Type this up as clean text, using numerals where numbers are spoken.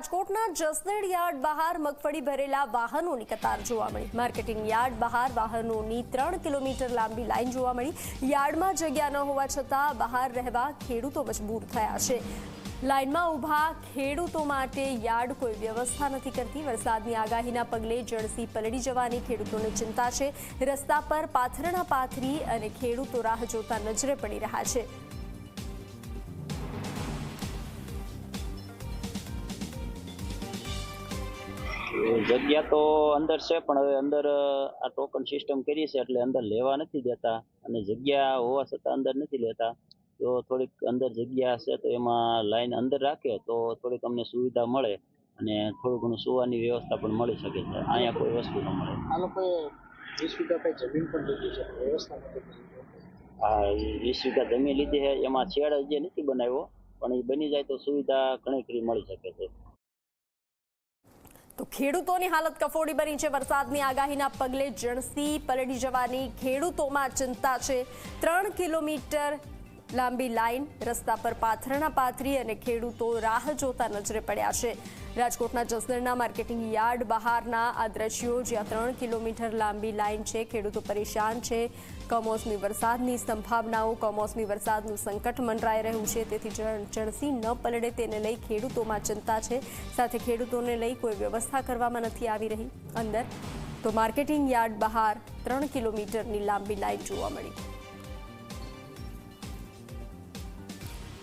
રાજકોટના જસદણ યાર્ડ બહાર મગફળી ભરેલા વાહનોની કતાર જોવા મળી। માર્કેટિંગ યાર્ડ બહાર વાહનોની 3 કિલોમીટર લાંબી લાઈન જોવા મળી। યાર્ડમાં જગ્યા ન હોવા છતાં બહાર રહેવા ખેડૂતો મજબૂર થયા છે। લાઈનમાં ઊભા ખેડૂતો માટે યાર્ડ કોઈ વ્યવસ્થા નથી કરતી। વરસાદની આગાહીના પગલે જળસી પલળી જવાની ખેડૂતોને ચિંતા છે। રસ્તા પર પાથરણા પાથરી અને ખેડૂતો રાહ જોતા નજરે પડી રહ્યા છે। જગ્યા તો અંદર છે, પણ હવે અંદર આ ટોકન સિસ્ટમ કરી છે એટલે અંદર લેવા નથી દેતા, અને જગ્યા હોવા છતાં અંદર નથી લેતા। જો થોડીક અંદર જગ્યા હશે તો એમાં લાઈન અંદર રાખે તો થોડીક અમને સુવિધા મળે અને થોડું ઘણું સુવાની વ્યવસ્થા પણ મળી શકે છે। અહીંયા કોઈ વસ્તુ ન મળે। આ લોકોએ 20 વીઘા કઈ જમીન પણ લીધી છે, વ્યવસ્થા નથી। હા, 20 વીઘા જમીન લીધી છે, એમાં છેડ હજી નથી બનાવ્યો, પણ એ બની જાય તો સુવિધા ઘણી ખરી મળી શકે છે। તો ખેડૂતોની હાલત કફોડી બની છે। વરસાદની આગાહીના પગલે જળસી પલળી જવાની ખેડૂતોમાં ચિંતા છે। 3 કિલોમીટર લાંબી લાઈન, રસ્તા પર પાથરણા પાથરી અને ખેડૂતો રાહ જોતા નજરે પડ્યા છે। રાજકોટના જસદણના માર્કેટિંગ યાર્ડ બહારના આ દ્રશ્યો, જ્યાં 3 કિલોમીટર લાંબી લાઈન છે। ખેડૂતો પરેશાન છે। કમોસમી વરસાદની સંભાવનાઓ, કમોસમી વરસાદનું સંકટ મંડરાઈ રહ્યું છે, તેથી જળસી ન પલળે તેને લઈ ખેડૂતોમાં ચિંતા છે। સાથે ખેડૂતોને લઈ કોઈ વ્યવસ્થા કરવામાં નથી આવી રહી અંદર। તો માર્કેટિંગ યાર્ડ બહાર 3 કિલોમીટરની લાંબી લાઈન જોવા મળી।